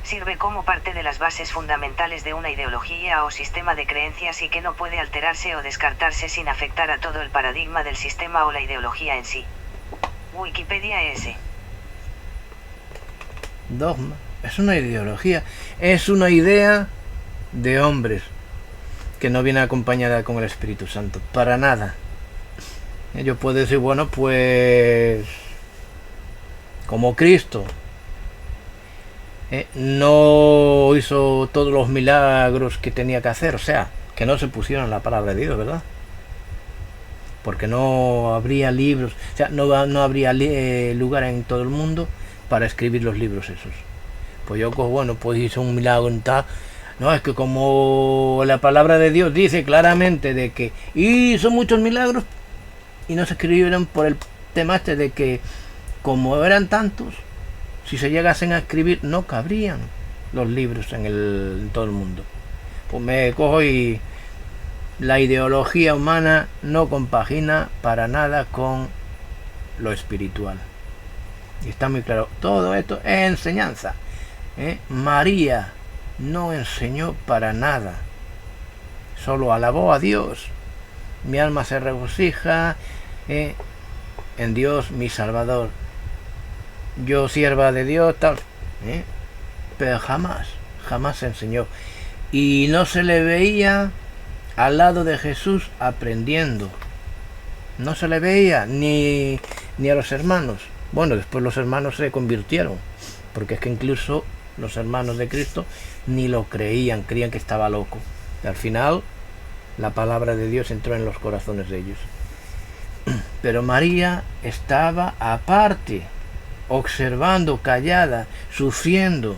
Sirve como parte de las bases fundamentales de una ideología o sistema de creencias y que no puede alterarse o descartarse sin afectar a todo el paradigma del sistema o la ideología en sí. Wikipedia S. Dogma es una ideología, es una idea de hombres que no viene acompañada con el Espíritu Santo, para nada. Yo puedo decir, bueno, pues como Cristo no hizo todos los milagros que tenía que hacer, o sea, que no se pusieron en la palabra de Dios, ¿verdad? Porque no habría libros, o sea, no habría lugar en todo el mundo para escribir los libros esos. Pues yo, bueno, pues hice un milagro en tal. No, es que como la palabra de Dios dice claramente de que hizo muchos milagros y no se escribieron por el tema este de que como eran tantos, si se llegasen a escribir no cabrían los libros en todo el mundo. Pues me cojo y la ideología humana no compagina para nada con lo espiritual. Y está muy claro, todo esto es enseñanza. María no enseñó para nada, solo alabó a Dios. Mi alma se regocija en Dios mi Salvador. Yo sierva de Dios, tal, pero jamás enseñó. Y no se le veía al lado de Jesús aprendiendo. No se le veía ni a los hermanos. Bueno, después los hermanos se convirtieron, porque es que incluso los hermanos de Cristo ni lo creían que estaba loco. Y al final la palabra de Dios entró en los corazones de ellos. Pero María estaba aparte, observando, callada, sufriendo,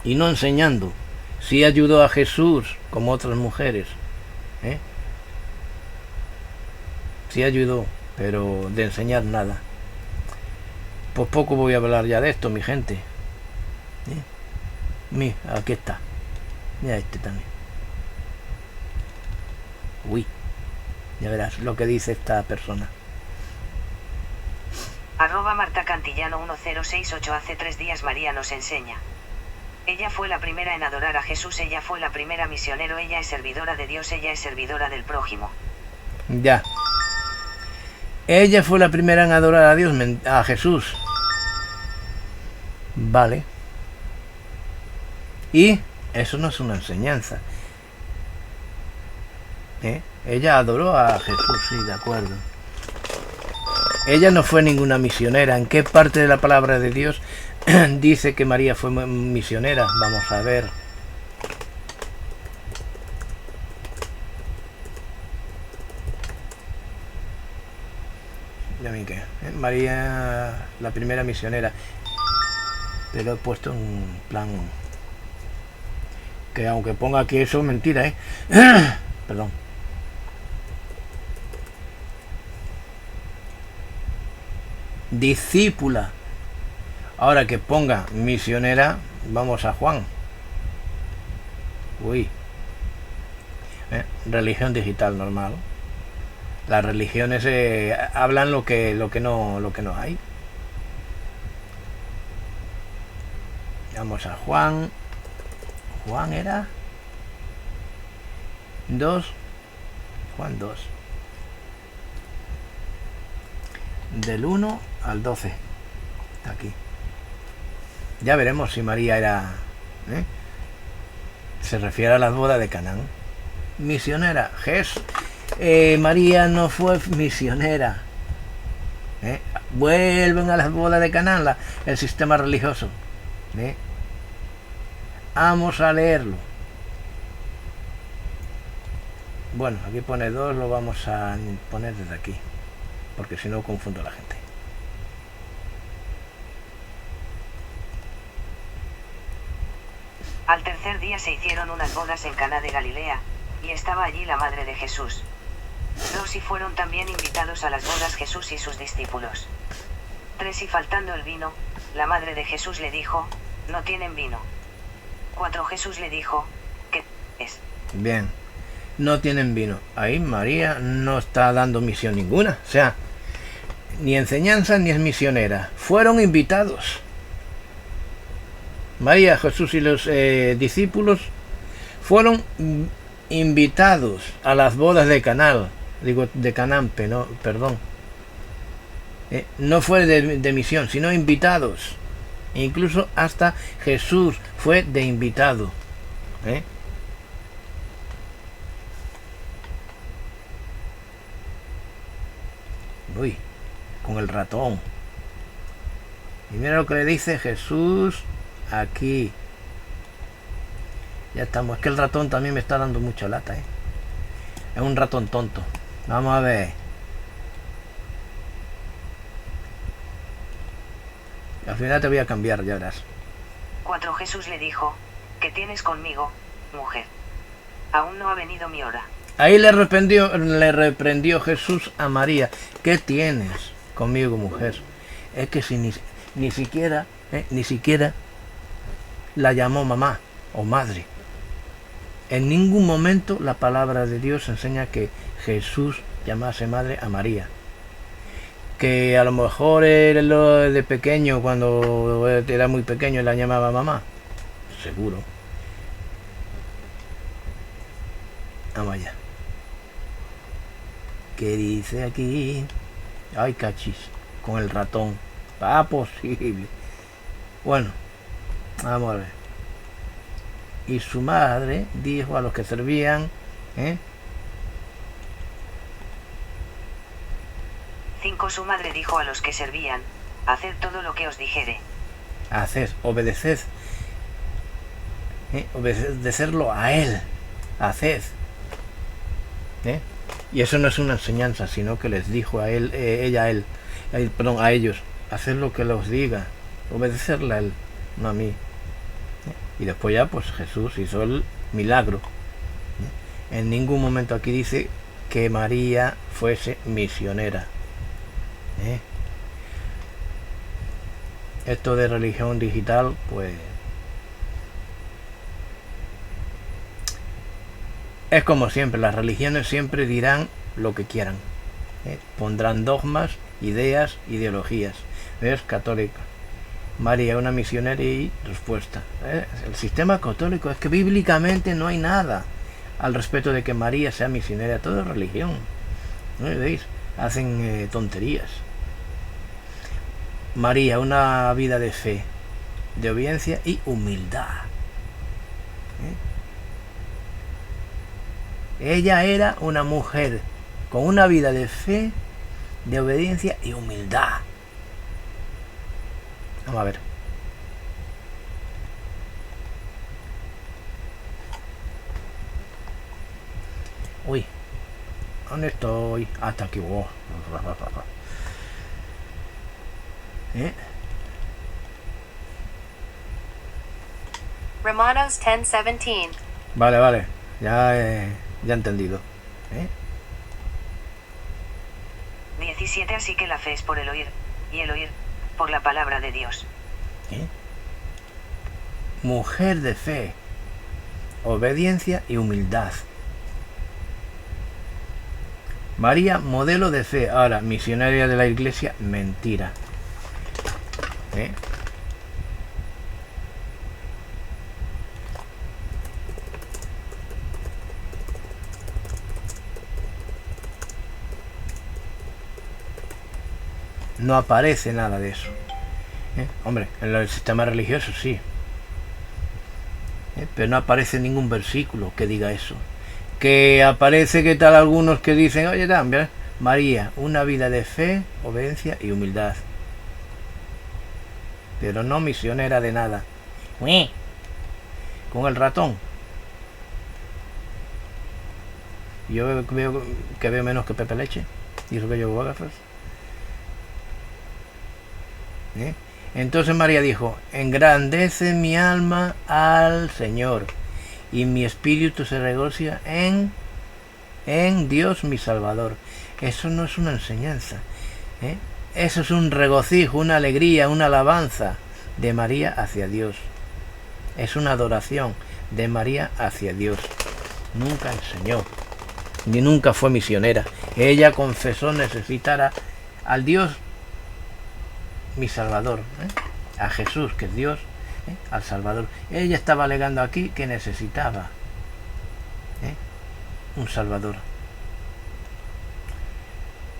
y no enseñando. Sí ayudó a Jesús como otras mujeres, sí ayudó, pero de enseñar nada. Pues poco voy a hablar ya de esto, mi gente. Mira, aquí está. Mira este también. Uy, ya verás lo que dice esta persona. @Marta Cantillano 1068. Hace 3 días María nos enseña. Ella fue la primera en adorar a Jesús, ella fue la primera misionero, ella es servidora de Dios, ella es servidora del prójimo. Ya. Ella fue la primera en adorar a Dios, a Jesús. Vale. Y eso no es una enseñanza. Ella adoró a Jesús, sí, de acuerdo. Ella no fue ninguna misionera. ¿En qué parte de la palabra de Dios dice que María fue misionera? Vamos a ver. Ya vi que María, la primera misionera. pero he puesto un plan que aunque ponga aquí eso, mentira, perdón. Discípula. Ahora que ponga misionera, vamos a Juan. Uy. Religión digital normal. Las religiones hablan lo que no hay. Vamos a Juan. Juan era 2. Juan 2. Del 1 al 12. Está aquí. Ya veremos si María era... Se refiere a las bodas de Canaán. Misionera. María no fue misionera. Vuelven a las bodas de Canaán, el sistema religioso. Vamos a leerlo. Bueno, aquí pone 2, lo vamos a poner desde aquí, porque si no confundo a la gente. Al tercer día se hicieron unas bodas en Caná de Galilea, y estaba allí la madre de Jesús. Y fueron también invitados a las bodas Jesús y sus discípulos. 3 Y faltando el vino, la madre de Jesús le dijo, no tienen vino. 4 Jesús le dijo, ¿qué es? Bien, no tienen vino. Ahí María no está dando misión ninguna, o sea, ni enseñanza ni es misionera. Fueron invitados. María, Jesús y los discípulos fueron invitados a las bodas de Canaán. Digo, de Canaán, no, perdón. No fue de misión, sino invitados. Incluso hasta Jesús fue de invitado. Uy, con el ratón. Y mira lo que le dice Jesús aquí. Ya estamos. Es que el ratón también me está dando mucha lata, Es un ratón tonto. Vamos a ver. Al final te voy a cambiar, ya verás. 4 Jesús le dijo, ¿qué tienes conmigo, mujer? Aún no ha venido mi hora. Ahí le reprendió Jesús a María. ¿Qué tienes conmigo, mujer? Es que si ni siquiera la llamó mamá o madre. En ningún momento la palabra de Dios enseña que Jesús llamase madre a María. Que a lo mejor él de pequeño, cuando era muy pequeño, la llamaba mamá. Seguro. Vamos allá. ¿Qué dice aquí? Ay, cachis. Con el ratón. Posible. Bueno, vamos a ver. Y su madre dijo a los que servían, 5 Su madre dijo a los que servían, haced todo lo que os dijere. Haced, obedeced. Obedecerlo a él. Haced. Y eso no es una enseñanza, sino que les dijo a él, a ellos, haced lo que los diga, obedecerle a él, no a mí. Y después ya pues Jesús hizo el milagro. En ningún momento aquí dice que María fuese misionera. Esto de religión digital, pues es como siempre, las religiones siempre dirán lo que quieran. Pondrán dogmas, ideas, ideologías. ¿Ves? Católica. María, una misionera y respuesta. El sistema católico es que bíblicamente no hay nada al respecto de que María sea misionera. Todo es religión. ¿No veis? Hacen tonterías. María, una vida de fe, de obediencia y humildad. Ella era una mujer con una vida de fe, de obediencia y humildad. Vamos a ver. Uy, ¿dónde estoy? Hasta aquí. Romanos 10:17. Vale, ya he entendido. 17. Así que la fe es por el oír, y el oír por la palabra de Dios. Mujer de fe, obediencia y humildad. María, modelo de fe. Ahora, misionaria de la iglesia, mentira. No aparece nada de eso. Hombre, en el sistema religioso sí. Pero no aparece ningún versículo que diga eso. Que aparece que tal algunos que dicen, oye, también, María, una vida de fe, obediencia y humildad. Pero no misionera de nada. Con el ratón. Yo veo que veo menos que Pepe Leche. Y eso que yo gafas. Entonces María dijo, engrandece mi alma al Señor, y mi espíritu se regocija en Dios mi Salvador. Eso no es una enseñanza, eso es un regocijo, una alegría, una alabanza de María hacia Dios. Es una adoración de María hacia Dios. Nunca enseñó, ni nunca fue misionera. Ella confesó necesitar al Dios mi Salvador, a Jesús, que es Dios, al Salvador. Ella estaba alegando aquí que necesitaba un Salvador.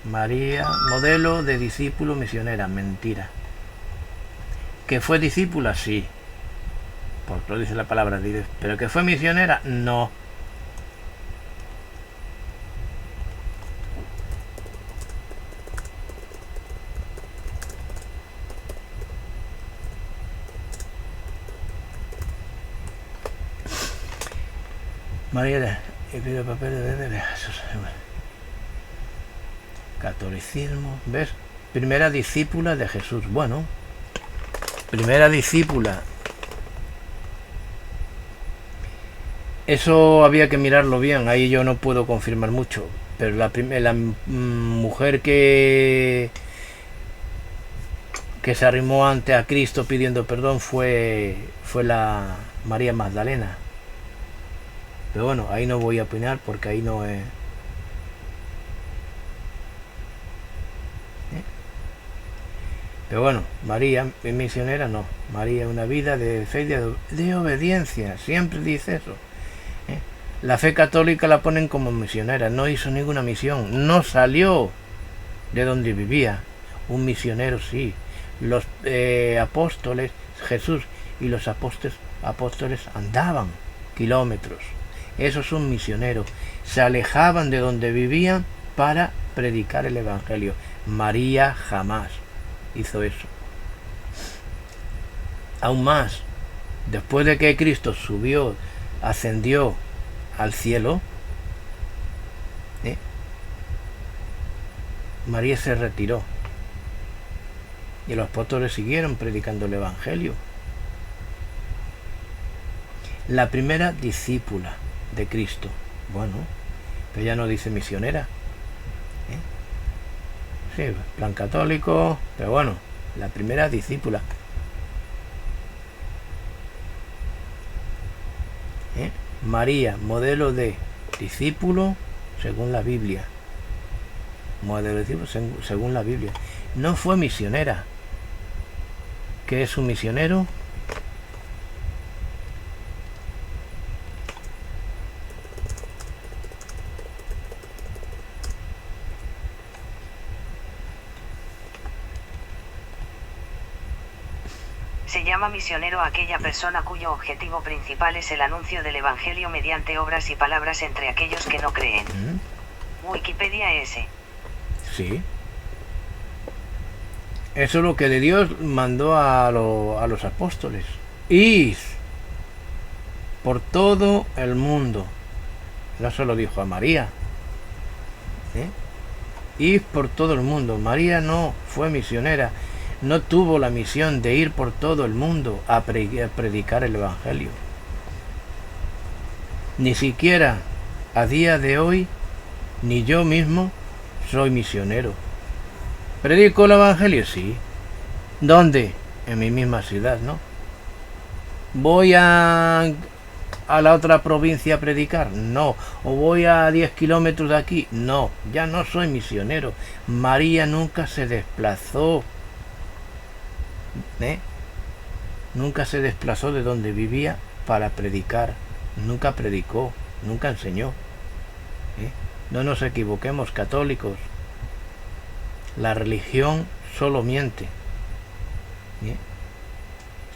María, modelo de discípulo misionera, mentira. ¿Que fue discípula? Sí, porque lo dice la palabra de Dios. ¿Pero que fue misionera? No. María y pido papel de Jesús. Catolicismo, ¿ves? Primera discípula de Jesús. Bueno, primera discípula. Eso había que mirarlo bien. Ahí yo no puedo confirmar mucho. Pero la mujer que se arrimó ante a Cristo pidiendo perdón fue la María Magdalena. Pero bueno, ahí no voy a opinar porque ahí no es. Pero bueno, María es misionera, no. María es una vida de fe y de obediencia. Siempre dice eso. La fe católica la ponen como misionera. No hizo ninguna misión. No salió de donde vivía. Un misionero sí. Los apóstoles, Jesús y los apóstoles andaban kilómetros. Eso es un misionero. Se alejaban de donde vivían para predicar el Evangelio. María jamás hizo eso. Aún más, después de que Cristo ascendió al cielo, María se retiró. Y los apóstoles siguieron predicando el Evangelio. La primera discípula de Cristo. Bueno, pero ya no dice misionera. Sí, plan católico, pero bueno, la primera discípula. María, modelo de discípulo según la Biblia. Modelo de discípulo según la Biblia. No fue misionera. ¿Qué es un misionero? Se llama misionero a aquella persona cuyo objetivo principal es el anuncio del Evangelio mediante obras y palabras entre aquellos que no creen. Wikipedia S. Sí. Eso es lo que de Dios mandó a los apóstoles. Id por todo el mundo. No se lo dijo a María. Id por todo el mundo. María no fue misionera. No tuvo la misión de ir por todo el mundo a predicar el Evangelio. Ni siquiera a día de hoy, ni yo mismo soy misionero. ¿Predico el Evangelio? Sí. ¿Dónde? En mi misma ciudad, ¿no? ¿Voy a la otra provincia a predicar? No. ¿O voy a 10 kilómetros de aquí? No, ya no soy misionero. María nunca se desplazó. Nunca se desplazó de donde vivía para predicar. Nunca predicó, nunca enseñó. No nos equivoquemos, católicos. La religión solo miente.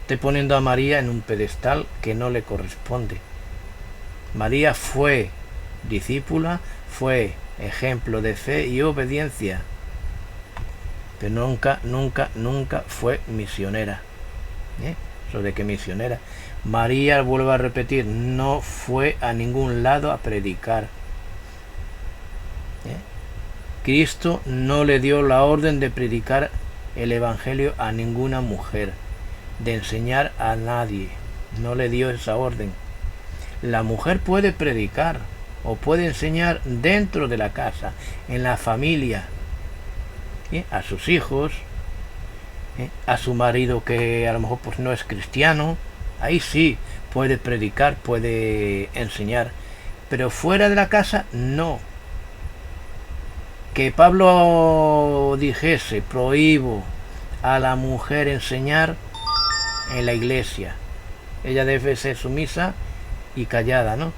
Estoy poniendo a María en un pedestal que no le corresponde. María fue discípula, fue ejemplo de fe y obediencia, pero nunca fue misionera. Eso de que misionera. María, vuelvo a repetir, no fue a ningún lado a predicar. Cristo no le dio la orden de predicar el Evangelio a ninguna mujer, de enseñar a nadie. No le dio esa orden. La mujer puede predicar o puede enseñar dentro de la casa, en la familia, a sus hijos, a su marido que a lo mejor pues no es cristiano. Ahí sí puede predicar, puede enseñar, pero fuera de la casa no. Que Pablo dijese: prohíbo a la mujer enseñar en la iglesia, ella debe ser sumisa y callada, ¿no?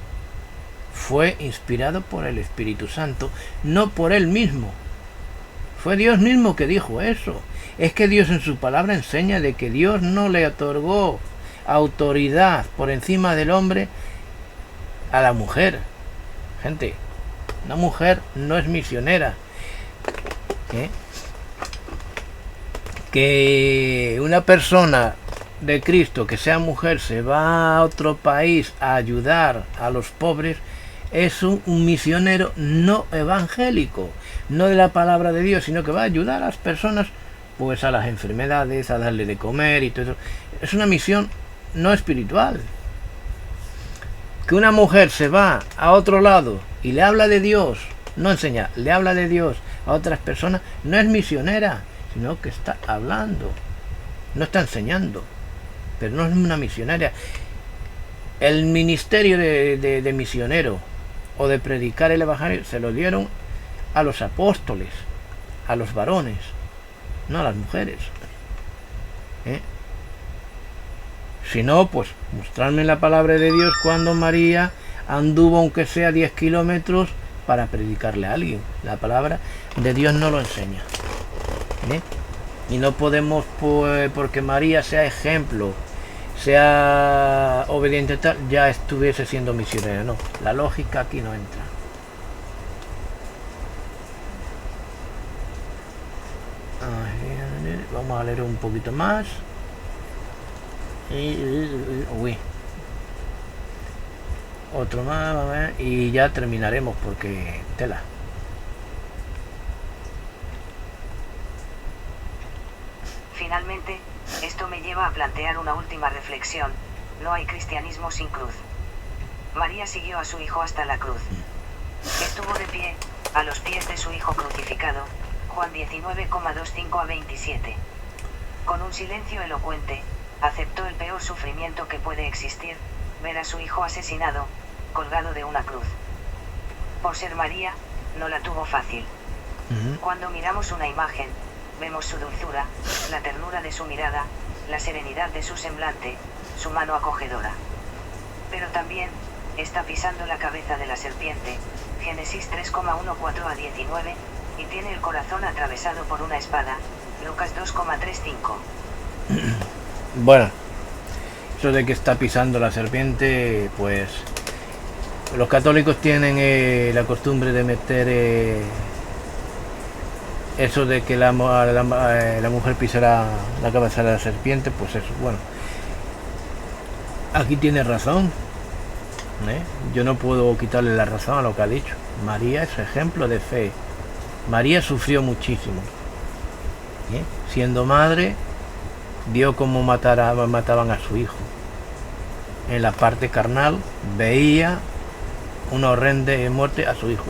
Fue inspirado por el Espíritu Santo, no por él mismo. Fue Dios mismo que dijo eso. Es que Dios en su palabra enseña de que Dios no le otorgó autoridad por encima del hombre a la mujer. Gente, una mujer no es misionera. Que una persona de Cristo que sea mujer se va a otro país a ayudar a los pobres es un misionero no evangélico, no de la palabra de Dios, sino que va a ayudar a las personas pues a las enfermedades, a darle de comer y todo eso. Es una misión no espiritual. Que una mujer se va a otro lado y le habla de Dios, no enseña, le habla de Dios a otras personas, no es misionera, sino que está hablando, no está enseñando, pero no es una misionera. El ministerio de misionero o de predicar el Evangelio se lo dieron a los apóstoles, a los varones, no a las mujeres. Si no, pues mostrarme la palabra de Dios cuando María anduvo aunque sea 10 kilómetros para predicarle a alguien. La palabra de Dios no lo enseña. Y no podemos, pues, porque María sea ejemplo, sea obediente tal, ya estuviese siendo misionera. No, la lógica aquí no entra. Vamos a leer un poquito más. Uy. Otro más, a ver, y ya terminaremos porque tela. Finalmente, esto me lleva a plantear una última reflexión: no hay cristianismo sin cruz. María siguió a su hijo hasta la cruz. Estuvo de pie, a los pies de su hijo crucificado, Juan 19,25 a 27. Con un silencio elocuente, aceptó el peor sufrimiento que puede existir, ver a su hijo asesinado, colgado de una cruz. Por ser María, no la tuvo fácil. Cuando miramos una imagen, vemos su dulzura, la ternura de su mirada, la serenidad de su semblante, su mano acogedora. Pero también, está pisando la cabeza de la serpiente, Génesis 3,14 a 19, y tiene el corazón atravesado por una espada, Lucas 2,35. Bueno, eso de que está pisando la serpiente, pues los católicos tienen la costumbre de meter eso de que la mujer pisará la cabeza de la serpiente, pues eso. Bueno, aquí tiene razón, yo no puedo quitarle la razón a lo que ha dicho. María es ejemplo de fe. María sufrió muchísimo, siendo madre, vio cómo mataban a su hijo. En la parte carnal veía una horrenda muerte a su hijo.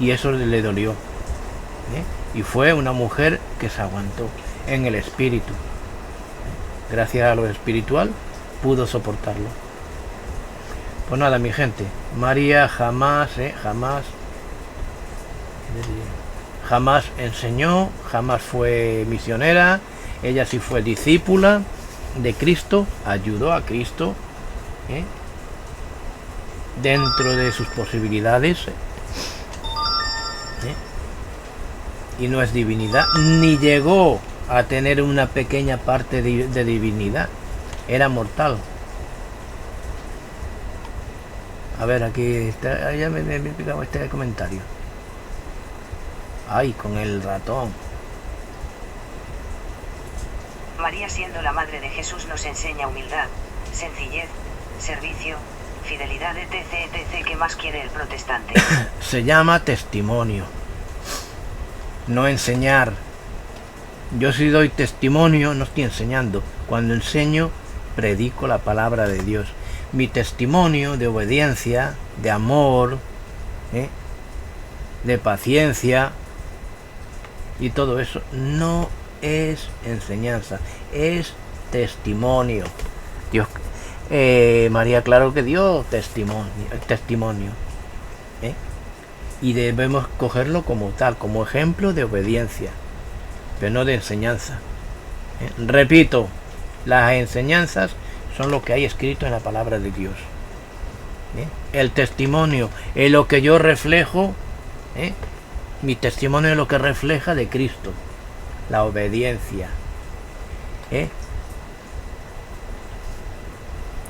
Y eso le dolió. Y fue una mujer que se aguantó en el espíritu. Gracias a lo espiritual pudo soportarlo. Pues nada, mi gente, María jamás enseñó, jamás fue misionera. Ella sí fue discípula de Cristo, ayudó a Cristo dentro de sus posibilidades, y no es divinidad, ni llegó a tener una pequeña parte de divinidad, era mortal. A ver, aquí está, ya me he picado este comentario. Ay, con el ratón. María, siendo la madre de Jesús, nos enseña humildad, sencillez, servicio, fidelidad, etc. ¿Qué más quiere el protestante? Se llama testimonio, no enseñar. Yo si doy testimonio no estoy enseñando. Cuando enseño, predico la palabra de Dios. Mi testimonio de obediencia, de amor, de paciencia y todo eso no es enseñanza, es testimonio. Dios, María, claro que dio testimonio, y debemos cogerlo como tal, como ejemplo de obediencia, pero no de enseñanza. Repito, las enseñanzas son lo que hay escrito en la palabra de Dios. El testimonio es lo que yo reflejo, mi testimonio es lo que refleja de Cristo, la obediencia,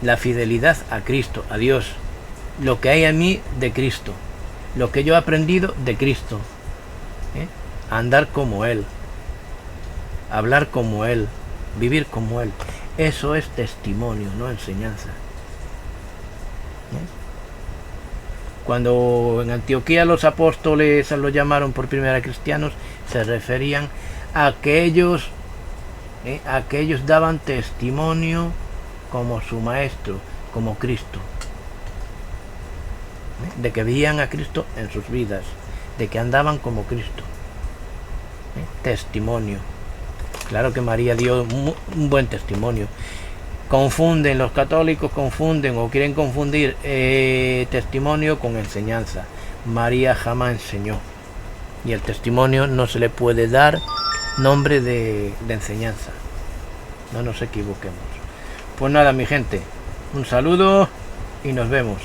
la fidelidad a Cristo, a Dios, lo que hay en mí de Cristo, lo que yo he aprendido de Cristo, andar como Él, hablar como Él, vivir como Él. Eso es testimonio, no enseñanza. Cuando en Antioquía los apóstoles los llamaron por primera vez cristianos, se referían a que ellos daban testimonio como su maestro, como Cristo, de que veían a Cristo en sus vidas, de que andaban como Cristo. Testimonio. Claro que María dio un buen testimonio. Los católicos confunden o quieren confundir testimonio con enseñanza. María jamás enseñó, y el testimonio no se le puede dar nombre de enseñanza. No nos equivoquemos. Pues nada, mi gente, un saludo y nos vemos.